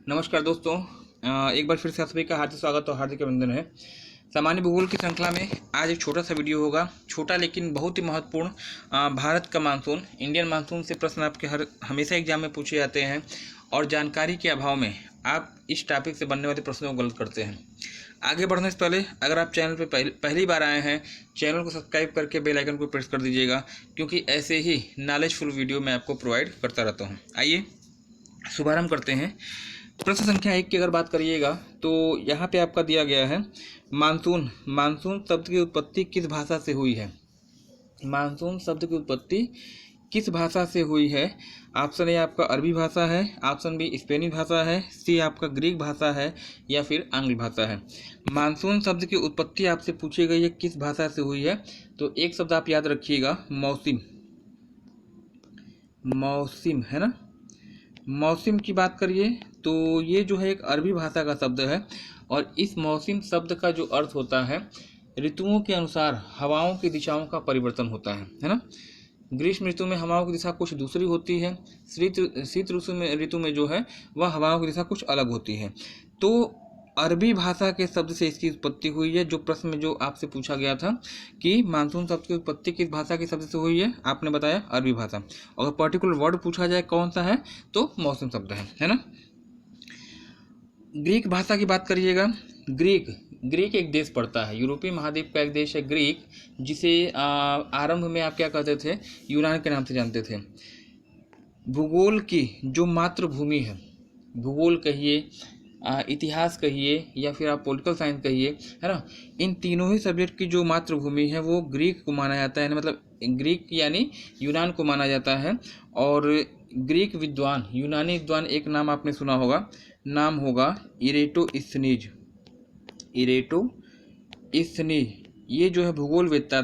नमस्कार दोस्तों। एक बार फिर से आप सभी का हार्दिक स्वागत और हार्दिक अभिनंदन है। सामान्य भूगोल की श्रृंखला में आज एक छोटा सा वीडियो होगा, छोटा लेकिन बहुत ही महत्वपूर्ण। भारत का मानसून, इंडियन मानसून से प्रश्न आपके हमेशा एग्जाम में पूछे जाते हैं और जानकारी के अभाव में आप इस टॉपिक से बनने वाले प्रश्नों को गलत करते हैं। आगे बढ़ने से पहले अगर आप चैनल पर पहली बार आए हैं, चैनल को सब्सक्राइब करके बेल आइकन को प्रेस कर दीजिएगा, क्योंकि ऐसे ही नॉलेजफुल वीडियो मैं आपको प्रोवाइड करता रहता हूँ। आइए शुभारंभ करते हैं। प्रश्न संख्या 1 की अगर बात करिएगा तो यहाँ पे आपका दिया गया है मानसून। मानसून शब्द की उत्पत्ति किस भाषा से हुई है? मानसून शब्द की उत्पत्ति किस भाषा से हुई है? ऑप्शन ए आपका अरबी भाषा है, ऑप्शन बी स्पेनी भाषा है, सी आपका ग्रीक भाषा है या फिर आंग्ल भाषा है। मानसून शब्द की उत्पत्ति आपसे पूछी गई है किस भाषा से हुई है, तो एक शब्द आप याद रखिएगा, मौसिम। मौसिम है ना। मौसिम की बात करिए तो ये जो है एक अरबी भाषा का शब्द है और इस मौसिम शब्द का जो अर्थ होता है, ऋतुओं के अनुसार हवाओं की दिशाओं का परिवर्तन होता है ना। ग्रीष्म ऋतु में हवाओं की दिशा कुछ दूसरी होती है, शीत ऋतु में जो है वह हवाओं की दिशा कुछ अलग होती है। तो अरबी भाषा के शब्द से इसकी उत्पत्ति हुई है। जो प्रश्न में जो आपसे पूछा गया था कि मानसून शब्द की उत्पत्ति किस भाषा के शब्द से हुई है, आपने बताया अरबी भाषा। अगर पर्टिकुलर वर्ड पूछा जाए कौन सा है, तो मौसम शब्द है ना। ग्रीक भाषा की बात करिएगा। ग्रीक एक देश पड़ता है, यूरोपीय महाद्वीप का एक देश है ग्रीक, जिसे आरंभ में आप क्या कहते थे, यूनान के नाम से जानते थे। भूगोल की जो मातृभूमि है, भूगोल कहिए, इतिहास कहिए या फिर आप पॉलिटिकल साइंस कहिए, है ना, इन तीनों ही सब्जेक्ट की जो मातृभूमि है वो ग्रीक को माना जाता है, मतलब ग्रीक यानी यूनान को माना जाता है। और ग्रीक विद्वान, यूनानी विद्वान, एक नाम आपने सुना होगा, नाम होगा इरेटोस्थनीज। ये जो है भूगोलवेत्ता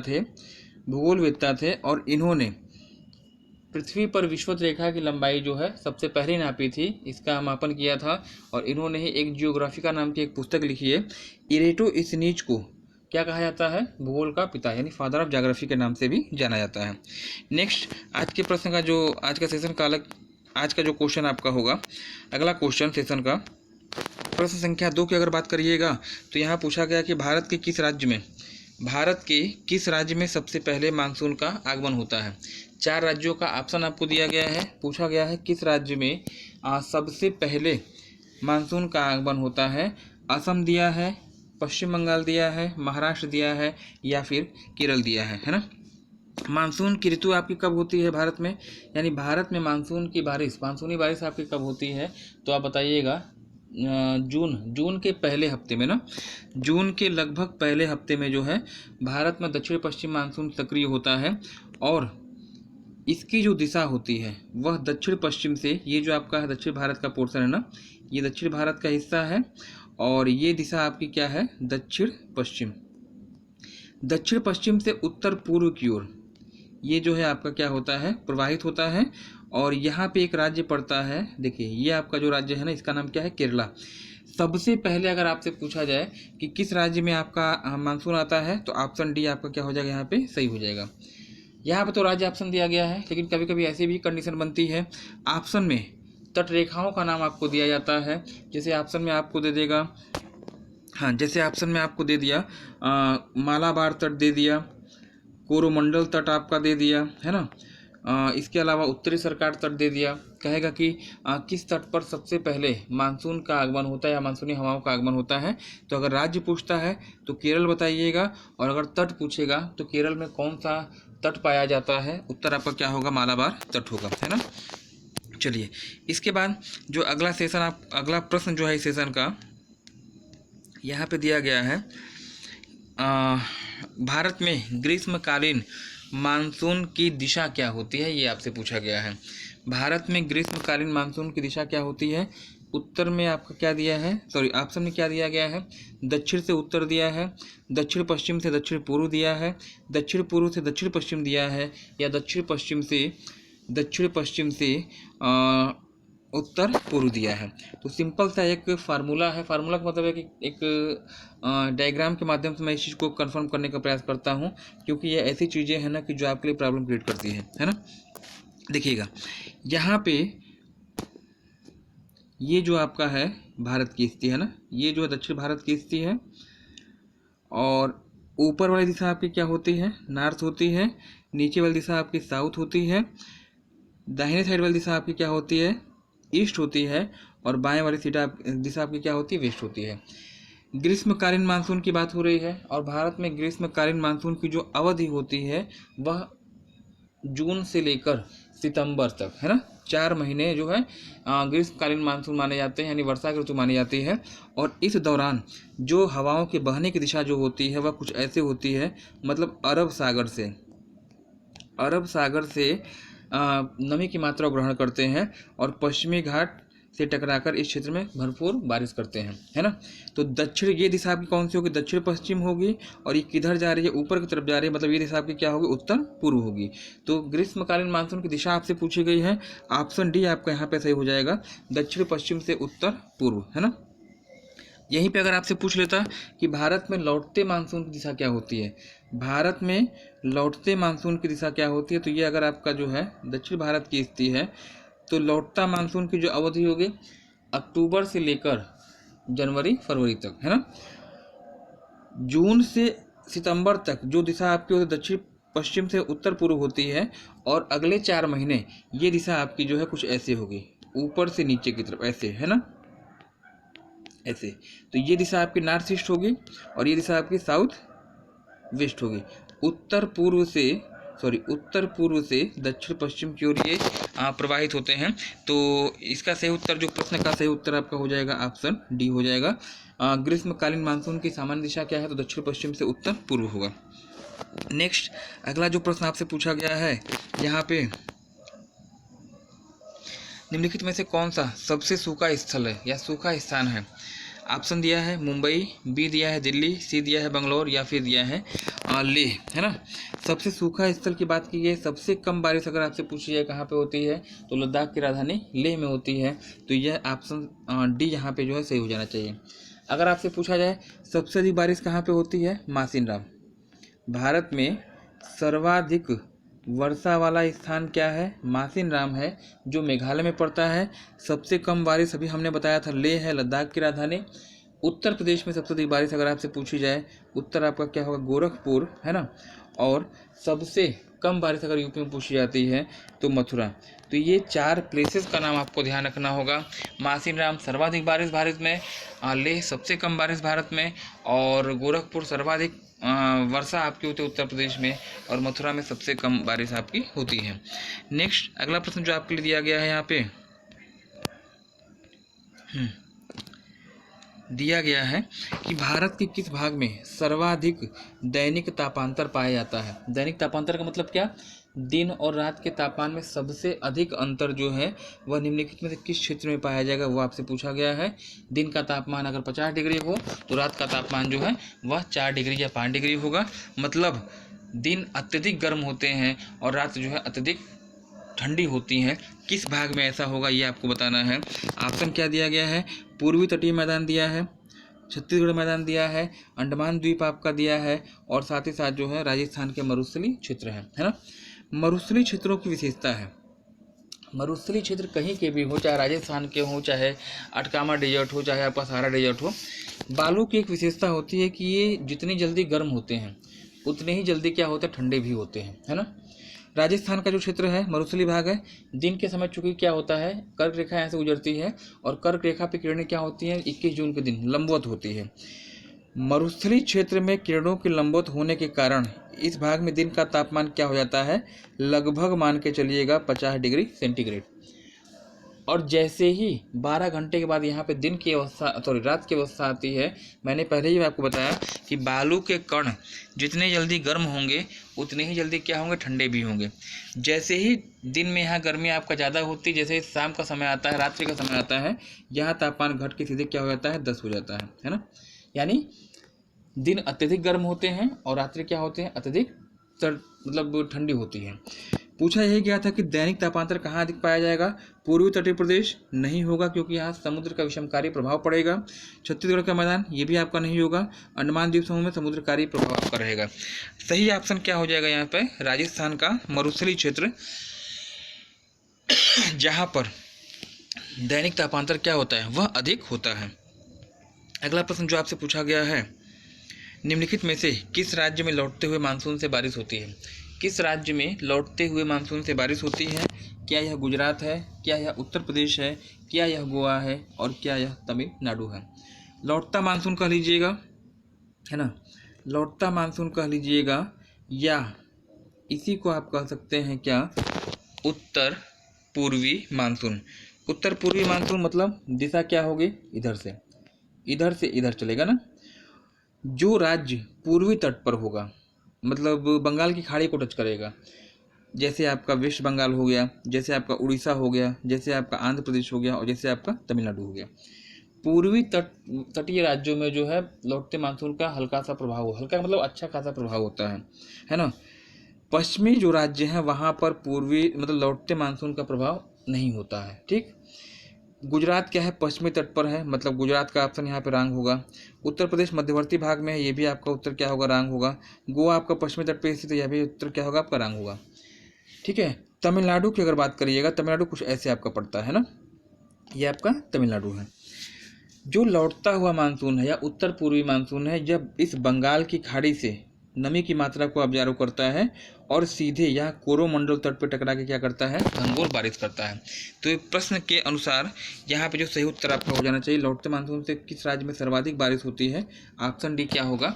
थे और इन्होंने पृथ्वी पर विषुवत रेखा की लंबाई जो है सबसे पहले नापी थी, इसका मापन किया था। और इन्होंने ही एक जियोग्राफिका नाम की एक पुस्तक लिखी है। इरेटोस्थनीज को क्या कहा जाता है? भूगोल का पिता, यानी फादर ऑफ ज्योग्राफी के नाम से भी जाना जाता है। नेक्स्ट, आज के प्रश्न का जो आज का सेशन का आज का जो क्वेश्चन आपका होगा, अगला क्वेश्चन सेशन का प्रश्न संख्या 2 की अगर बात करिएगा तो यहाँ पूछा गया कि भारत के किस राज्य में सबसे पहले मानसून का आगमन होता है। 4 राज्यों का ऑप्शन आपको दिया गया है। पूछा गया है किस राज्य में सबसे पहले मानसून का आगमन होता है। असम दिया है, पश्चिम बंगाल दिया है, महाराष्ट्र दिया है या फिर केरल दिया है ना। मानसून की ऋतु आपकी कब होती है भारत में, यानी भारत में मानसूनी बारिश आपकी कब होती है, तो आप बताइएगा। जून के पहले हफ्ते में ना, जून के लगभग पहले हफ्ते में जो है भारत में दक्षिण पश्चिम मानसून सक्रिय होता है और इसकी जो दिशा होती है वह दक्षिण पश्चिम से, ये जो आपका है दक्षिण भारत का पोर्शन है ना, ये दक्षिण भारत का हिस्सा है और ये दिशा आपकी क्या है, दक्षिण पश्चिम से उत्तर पूर्व की ओर ये जो है आपका क्या होता है, प्रवाहित होता है। और यहाँ पे एक राज्य पड़ता है, देखिए ये आपका जो राज्य है ना, इसका नाम क्या है, केरला। सबसे पहले अगर आपसे पूछा जाए कि किस राज्य में आपका मानसून आता है, तो ऑप्शन डी आपका क्या हो जाएगा, यहाँ पे सही हो जाएगा। यहाँ पे तो राज्य ऑप्शन दिया गया है, लेकिन कभी कभी ऐसी भी कंडीशन बनती है, ऑप्शन में तट रेखाओं का नाम आपको दिया जाता है। जैसे ऑप्शन में आपको दे देगा, हाँ, जैसे ऑप्शन में आपको दे दिया मालाबार तट दे दिया, कोरोमंडल तट आपका दे दिया है ना, इसके अलावा उत्तरी सरकार तट दे दिया। कहेगा कि किस तट पर सबसे पहले मानसून का आगमन होता है या मानसूनी हवाओं का आगमन होता है, तो अगर राज्य पूछता है तो केरल बताइएगा, और अगर तट पूछेगा तो केरल में कौन सा तट पाया जाता है, उत्तर आपका क्या होगा, मालाबार तट होगा, है ना। चलिए, इसके बाद जो अगला प्रश्न जो है इस सेशन का, यहाँ पे दिया गया है, भारत में ग्रीष्मकालीन मानसून की दिशा क्या होती है, ये आपसे पूछा गया है। भारत में ग्रीष्मकालीन मानसून की दिशा क्या होती है? उत्तर में आपका क्या दिया है, ऑप्शन में क्या दिया गया है, दक्षिण से उत्तर दिया है, दक्षिण पश्चिम से दक्षिण पूर्व दिया है, दक्षिण पूर्व से दक्षिण पश्चिम दिया है, या दक्षिण पश्चिम से उत्तर पूर्व दिया है। तो सिंपल सा एक फार्मूला है, फार्मूला का मतलब है कि एक डायग्राम के माध्यम से मैं इस चीज़ को कंफर्म करने का प्रयास करता हूँ, क्योंकि ये ऐसी चीज़ें हैं ना कि जो आपके लिए प्रॉब्लम क्रिएट करती है ना। देखिएगा, ये जो आपका है भारत की स्थिति है ना, ये जो है दक्षिण भारत की स्थिति है। और ऊपर वाली दिशा आपकी क्या होती है, नॉर्थ होती है। नीचे वाली दिशा आपकी साउथ होती है। दाहिने साइड वाली दिशा आपकी क्या होती है, ईस्ट होती है। और बाएं वाली दिशा आपकी क्या होती है, वेस्ट होती है। ग्रीष्मकालीन मानसून की बात हो रही है, और भारत में ग्रीष्मकालीन मानसून की जो अवधि होती है वह जून से लेकर सितंबर तक है ना, 4 महीने जो है ग्रीष्मकालीन मानसून माने जाते हैं, यानी वर्षा की ऋतु मानी जाती है। और इस दौरान जो हवाओं के बहने की दिशा जो होती है वह कुछ ऐसे होती है, मतलब अरब सागर से नमी की मात्रा ग्रहण करते हैं और पश्चिमी घाट से टकराकर इस क्षेत्र में भरपूर बारिश करते हैं, है ना। तो दक्षिण, ये दिशा आपकी कौन सी होगी, दक्षिण पश्चिम होगी। और ये किधर जा रही है, ऊपर की तरफ जा रही है, मतलब ये दिशा आपकी क्या होगी, उत्तर पूर्व होगी। तो ग्रीष्मकालीन मानसून की दिशा आपसे पूछी गई है, ऑप्शन डी आपका यहाँ पे सही हो जाएगा, दक्षिण पश्चिम से उत्तर पूर्व, है ना। यहीं पे अगर आपसे पूछ लेता कि भारत में लौटते मानसून की दिशा क्या होती है, भारत में लौटते मानसून की दिशा क्या होती है, तो ये अगर आपका जो है दक्षिण भारत की स्थिति है, तो लौटता मानसून की जो अवधि होगी अक्टूबर से लेकर जनवरी फरवरी तक, है ना। जून से सितंबर तक जो दिशा आपकी होती है दक्षिण पश्चिम से उत्तर पूर्व होती है। और अगले 4 महीने ये दिशा आपकी जो है कुछ ऐसे होगी, ऊपर से नीचे की तरफ ऐसे, है ना, ऐसे। तो ये दिशा आपकी नॉर्थ ईस्ट होगी और ये दिशा आपकी साउथ वेस्ट होगी। उत्तर पूर्व से दक्षिण पश्चिम की ओर ये प्रवाहित होते हैं। तो इसका सही उत्तर, जो प्रश्न का सही उत्तर आपका हो जाएगा ऑप्शन डी हो जाएगा। ग्रीष्मकालीन मानसून की सामान्य दिशा क्या है, तो दक्षिण पश्चिम से उत्तर पूर्व होगा। नेक्स्ट, अगला जो प्रश्न आपसे पूछा गया है यहाँ पे, निम्नलिखित में से कौन सा सबसे सूखा स्थल है या सूखा स्थान है। ऑप्शन दिया है मुंबई, बी दिया है दिल्ली, सी दिया है बंगलोर, या फिर दिया है लेह, है ना। सबसे सूखा स्थल की बात की गई, सबसे कम बारिश अगर आपसे पूछी जाए कहाँ पे होती है, तो लद्दाख की राजधानी लेह में होती है। तो यह ऑप्शन डी यहाँ पे जो है सही हो जाना चाहिए। अगर आपसे पूछा जाए सबसे अधिक बारिश कहाँ पे होती है, मासिन राम। भारत में सर्वाधिक वर्षा वाला स्थान क्या है, मासिन राम है, जो मेघालय में पड़ता है। सबसे कम बारिश अभी हमने बताया था लेह है, लद्दाख की राजधानी। उत्तर प्रदेश में सबसे अधिक बारिश अगर आपसे पूछी जाए, उत्तर आपका क्या होगा, गोरखपुर, है ना। और सबसे कम बारिश अगर यूपी में पूछी जाती है तो मथुरा। तो ये 4 प्लेसेस का नाम आपको ध्यान रखना होगा। मासिन राम सर्वाधिक बारिश भारत में, लेह सबसे कम बारिश भारत में, और गोरखपुर सर्वाधिक वर्षा आपकी होती है उत्तर प्रदेश में, और मथुरा में सबसे कम बारिश आपकी होती है। नेक्स्ट, अगला प्रश्न जो आपके लिए दिया गया है यहाँ पे दिया गया है कि भारत के किस भाग में सर्वाधिक दैनिक तापांतर पाया जाता है। दैनिक तापांतर का मतलब क्या, दिन और रात के तापमान में सबसे अधिक अंतर जो है वह निम्नलिखित में से किस क्षेत्र में पाया जाएगा, वो आपसे पूछा गया है। दिन का तापमान अगर 50 डिग्री हो तो रात का तापमान जो है वह 4 डिग्री या 5 डिग्री होगा। मतलब दिन अत्यधिक गर्म होते हैं और रात जो है अत्यधिक ठंडी होती हैं। किस भाग में ऐसा होगा ये आपको बताना है। ऑप्शन क्या दिया गया है, पूर्वी तटीय मैदान दिया है, छत्तीसगढ़ मैदान दिया है, अंडमान द्वीप आपका दिया है, और साथ ही साथ जो है राजस्थान के मरुस्थलीय क्षेत्र है ना। मरुस्थलीय क्षेत्रों की विशेषता है, मरुस्थलीय क्षेत्र कहीं के भी हो, चाहे राजस्थान के हो, चाहे अटकामा डेजर्ट हो, चाहे आपका सहारा डेजर्ट हो, बालू की एक विशेषता होती है कि ये जितनी जल्दी गर्म होते हैं उतने ही जल्दी क्या होते हैं, ठंडे भी होते हैं, है ना। राजस्थान का जो क्षेत्र है मरुस्थलीय भाग है। दिन के समय चूंकि क्या होता है, कर्क रेखा यहाँ से गुजरती है और कर्क रेखा पे किरणें क्या होती हैं, 21 जून के दिन लंबवत होती है। मरुस्थलीय क्षेत्र में किरणों के लंबवत होने के कारण इस भाग में दिन का तापमान क्या हो जाता है, लगभग मान के चलिएगा 50 डिग्री सेंटीग्रेड। और जैसे ही 12 घंटे के बाद यहाँ पे दिन की अवस्था रात की अवस्था आती है, मैंने पहले ही आपको बताया कि बालू के कण जितने जल्दी गर्म होंगे उतने ही जल्दी क्या होंगे, ठंडे भी होंगे। जैसे ही दिन में यहाँ गर्मी आपका ज़्यादा होती है, जैसे शाम का समय आता है, रात्रि का समय आता है, यहाँ तापमान घट के सीधे क्या हो जाता है, 10 हो जाता है ना। यानी दिन अत्यधिक गर्म होते हैं और रात्रि क्या होते हैं, अत्यधिक मतलब ठंडी होती है। पूछा यही गया था कि दैनिक तापांतर कहाँ अधिक पाया जाएगा, पूर्वी तटीय प्रदेश नहीं होगा क्योंकि यहाँ समुद्र का विषमकारी प्रभाव पड़ेगा। छत्तीसगढ़ का मैदान ये भी आपका नहीं होगा। अंडमान द्वीप समूह में समुद्रकारी प्रभाव आपका रहेगा। सही ऑप्शन क्या हो जाएगा यहाँ पे, राजस्थान का मरुस्थलीय क्षेत्र, जहाँ पर दैनिक तापांतर क्या होता है, वह अधिक होता है। अगला प्रश्न जो आपसे पूछा गया है, निम्नलिखित में से किस राज्य में लौटते हुए मानसून से बारिश होती है। किस राज्य में लौटते हुए मानसून से बारिश होती है? क्या यह गुजरात है, क्या यह उत्तर प्रदेश है, क्या यह गोवा है, और क्या यह तमिलनाडु है? लौटता मानसून कह लीजिएगा, है ना, लौटता मानसून कह लीजिएगा, या इसी को आप कह सकते हैं क्या, उत्तर पूर्वी मानसून। उत्तर पूर्वी मानसून मतलब दिशा क्या होगी, इधर से इधर चलेगा ना। जो राज्य पूर्वी तट पर होगा, मतलब बंगाल की खाड़ी को टच करेगा, जैसे आपका वेस्ट बंगाल हो गया, जैसे आपका उड़ीसा हो गया, जैसे आपका आंध्र प्रदेश हो गया, और जैसे आपका तमिलनाडु हो गया। पूर्वी तटीय राज्यों में जो है लौटते मानसून का हल्का सा प्रभाव, हल्का मतलब अच्छा खासा प्रभाव होता है ना। पश्चिमी जो राज्य हैं वहाँ पर पूर्वी मतलब लौटते मानसून का प्रभाव नहीं होता है। ठीक, गुजरात क्या है, पश्चिमी तट पर है, मतलब गुजरात का ऑप्शन यहाँ पे रांग होगा। उत्तर प्रदेश मध्यवर्ती भाग में है, ये भी आपका उत्तर क्या होगा, रांग होगा। गोवा आपका पश्चिमी तट पर स्थित है, यह भी उत्तर क्या होगा, आपका रांग होगा। ठीक है, तमिलनाडु की अगर बात करिएगा, तमिलनाडु कुछ ऐसे आपका पड़ता है ना, ये आपका तमिलनाडु है। जो लौटता हुआ मानसून है या उत्तर पूर्वी मानसून है, जब इस बंगाल की खाड़ी से नमी की मात्रा को ऑब्जर्व करता है और सीधे यहाँ कोरोमंडल तट पर टकरा के क्या करता है, घनघोर बारिश करता है। तो प्रश्न के अनुसार यहाँ पे जो सही उत्तर आपका हो जाना चाहिए, लौटते मानसून से किस राज्य में सर्वाधिक बारिश होती है, ऑप्शन डी क्या होगा,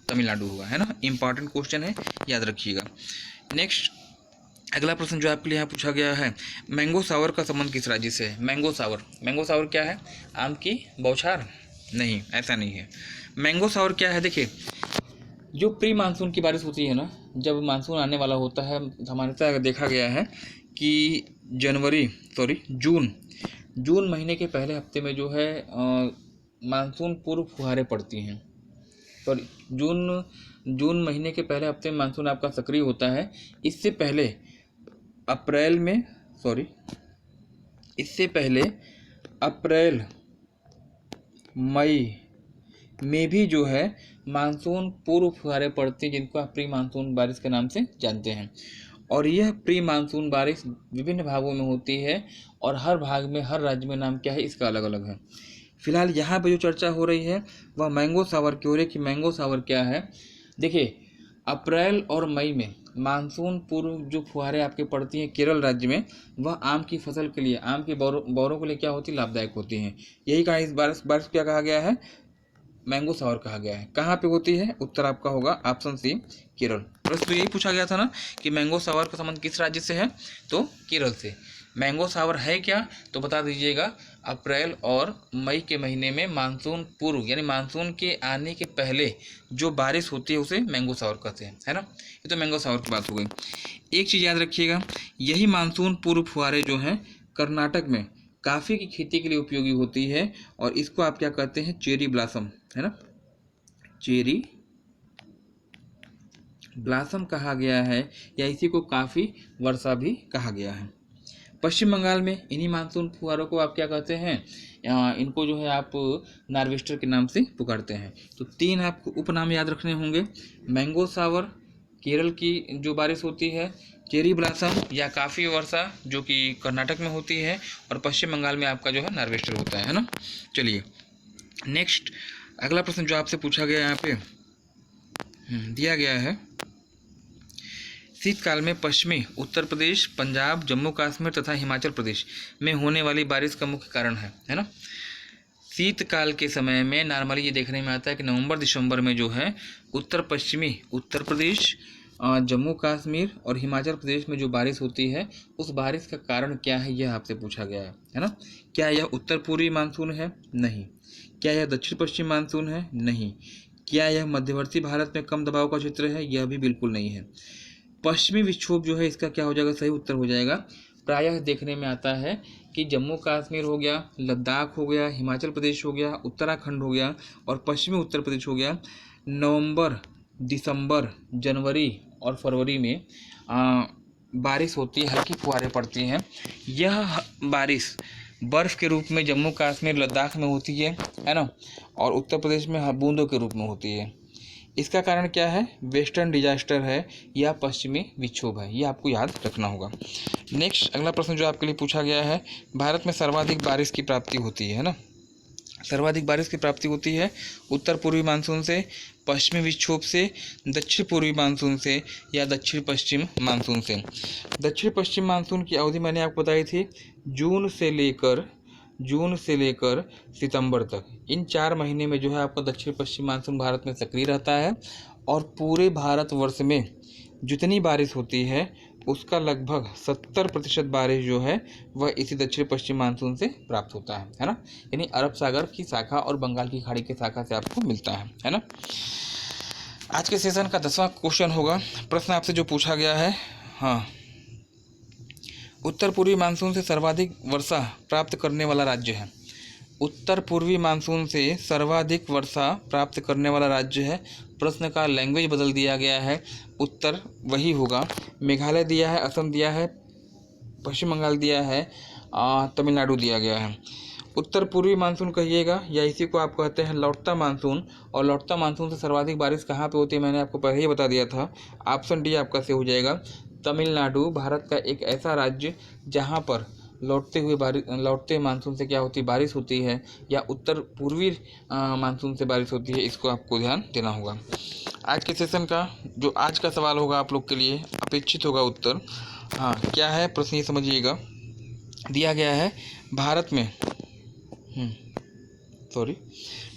तमिलनाडु होगा, है ना। इंपॉर्टेंट क्वेश्चन है, याद रखिएगा। नेक्स्ट अगला प्रश्न जो आपके लिए यहाँ पूछा गया है, मैंगो सावर का संबंध किस राज्य से है। मैंगो सावर क्या है, आम की बौछार? नहीं, ऐसा नहीं है। मैंगो सावर क्या है, देखिए जो प्री मानसून की बारिश होती है ना, जब मानसून आने वाला होता है, सामान्यतः देखा गया है कि जून महीने के पहले हफ्ते में जो है मानसून पूर्व फुहारें पड़ती हैं। सॉरी, जून महीने के पहले हफ्ते में मानसून आपका सक्रिय होता है। इससे पहले अप्रैल मई में भी जो है मानसून पूर्व फुहारें पड़ती हैं, जिनको आप प्री मानसून बारिश के नाम से जानते हैं। और यह प्री मानसून बारिश विभिन्न भागों में होती है, और हर भाग में, हर राज्य में नाम क्या है इसका अलग अलग है। फिलहाल यहाँ पे जो चर्चा हो रही है वह मैंगो सावर की हो रही है कि मैंगो सावर क्या है। देखिए, अप्रैल और मई में मानसून पूर्व जो फुहारें आपके पड़ती हैं केरल राज्य में, वह आम की फसल के लिए, आम के बौरों के लिए क्या होती है, लाभदायक होती हैं। यही कहा इस बारिश क्या कहा गया है, मैंगो सावर कहा गया है। कहाँ पे होती है, उत्तर आपका होगा ऑप्शन सी, केरल। प्रश्न तो यही पूछा गया था ना कि मैंगो सावर का संबंध किस राज्य से है, तो केरल से। मैंगो सावर है क्या, तो बता दीजिएगा, अप्रैल और मई के महीने में मानसून पूर्व यानी मानसून के आने के पहले जो बारिश होती है उसे मैंगो सावर कहते हैं, है ना। ये तो मैंगो सावर की बात हो गई। एक चीज़ याद रखिएगा, यही मानसून पूर्व फुहारे जो हैं कर्नाटक में काफ़ी की खेती के लिए उपयोगी होती है, और इसको आप क्या कहते हैं, चेरी ब्लॉसम, है ना, चेरी ब्लॉसम कहा गया है, या इसी को काफ़ी वर्षा भी कहा गया है। पश्चिम बंगाल में इन्हीं मानसून फुहारों को आप क्या कहते हैं, इनको जो है आप नार्वेस्टर के नाम से पुकारते हैं। तो 3 आपको उपनाम याद रखने होंगे, मैंगो सावर, केरल की जो बारिश होती है, चेरी ब्लॉसम या काफ़ी वर्षा जो कि कर्नाटक में होती है, और पश्चिम बंगाल में आपका जो है नार्वेस्टर होता है ना। चलिए नेक्स्ट अगला प्रश्न जो आपसे पूछा गया यहाँ पे दिया गया है, शीतकाल में पश्चिमी उत्तर प्रदेश, पंजाब, जम्मू कश्मीर तथा हिमाचल प्रदेश में होने वाली बारिश का मुख्य कारण है ना। शीतकाल के समय में नॉर्मली ये देखने में आता है कि नवंबर दिसंबर में जो है उत्तर पश्चिमी उत्तर प्रदेश, जम्मू कश्मीर और हिमाचल प्रदेश में जो बारिश होती है, उस बारिश का कारण क्या है, यह आपसे पूछा गया है ना। क्या यह उत्तर पूर्वी मानसून है? नहीं। क्या यह दक्षिण पश्चिम मानसून है? नहीं। क्या यह मध्यवर्ती भारत में कम दबाव का क्षेत्र है? यह भी बिल्कुल नहीं है। पश्चिमी विक्षोभ जो है इसका क्या हो जाएगा, सही उत्तर हो जाएगा। प्रायः देखने में आता है कि जम्मू कश्मीर हो गया, लद्दाख हो गया, हिमाचल प्रदेश हो गया, उत्तराखंड हो गया और पश्चिमी उत्तर प्रदेश हो गया, नवंबर, दिसंबर, जनवरी और फरवरी में बारिश होती है, हल्की फुहारें पड़ती हैं। यह बारिश बर्फ़ के रूप में जम्मू कश्मीर, लद्दाख में होती है ना, और उत्तर प्रदेश में बूंदों के रूप में होती है। इसका कारण क्या है? वेस्टर्न डिजास्टर है या पश्चिमी विक्षोभ है, ये आपको याद रखना होगा। नेक्स्ट अगला प्रश्न जो आपके लिए पूछा गया है, भारत में सर्वाधिक बारिश की प्राप्ति होती है ना, सर्वाधिक बारिश की प्राप्ति होती है उत्तर पूर्वी मानसून से, पश्चिमी विक्षोभ से, दक्षिण पूर्वी मानसून से या दक्षिण पश्चिम मानसून से। दक्षिण पश्चिम मानसून की अवधि मैंने आपको बताई थी जून से लेकर सितंबर तक। इन 4 महीने में जो है आपका दक्षिण पश्चिम मानसून भारत में सक्रिय रहता है और पूरे भारतवर्ष में जितनी बारिश होती है उसका लगभग 70% बारिश जो है वह इसी दक्षिण पश्चिम मानसून से प्राप्त होता है ना, यानी अरब सागर की शाखा और बंगाल की खाड़ी की शाखा से आपको मिलता है ना। आज के सेशन का 10वां क्वेश्चन होगा, प्रश्न आपसे जो पूछा गया है, हाँ, उत्तर पूर्वी मानसून से सर्वाधिक वर्षा प्राप्त करने वाला राज्य है। उत्तर पूर्वी मानसून से सर्वाधिक वर्षा प्राप्त करने वाला राज्य है। प्रश्न का लैंग्वेज बदल दिया गया है, उत्तर वही होगा। मेघालय दिया है, असम दिया है, पश्चिम बंगाल दिया है, तमिलनाडु दिया गया है। उत्तर पूर्वी मानसून कहिएगा या इसी को आप कहते हैं लौटता मानसून, और लौटता मानसून से सर्वाधिक बारिश कहाँ पे होती है मैंने आपको पहले ही बता दिया था। ऑप्शन डी आपका सही हो जाएगा। तमिलनाडु भारत का एक ऐसा राज्य जहाँ पर लौटते मानसून से क्या होती है, बारिश होती है, या उत्तर पूर्वी मानसून से बारिश होती है, इसको आपको ध्यान देना होगा। आज के सेशन का जो आज का सवाल होगा आप लोग के लिए अपेक्षित होगा उत्तर, हाँ क्या है प्रश्न ये समझिएगा। दिया गया है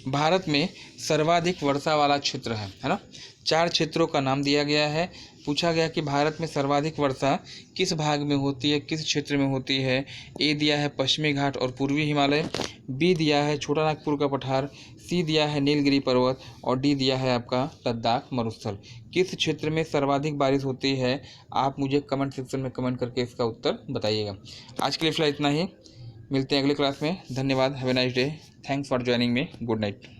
भारत में सर्वाधिक वर्षा वाला क्षेत्र है ना। 4 क्षेत्रों का नाम दिया गया है। पूछा गया कि भारत में सर्वाधिक वर्षा किस भाग में होती है, किस क्षेत्र में होती है। ए दिया है पश्चिमी घाट और पूर्वी हिमालय, बी दिया है छोटा नागपुर का पठार, सी दिया है नीलगिरी पर्वत और डी दिया है आपका लद्दाख मरुस्थल। किस क्षेत्र में सर्वाधिक बारिश होती है आप मुझे कमेंट सेक्शन में कमेंट करके इसका उत्तर बताइएगा। आज के लिए फिलहाल इतना ही, मिलते हैं अगले क्लास में। धन्यवाद, have a nice day, thanks for joining me, good night.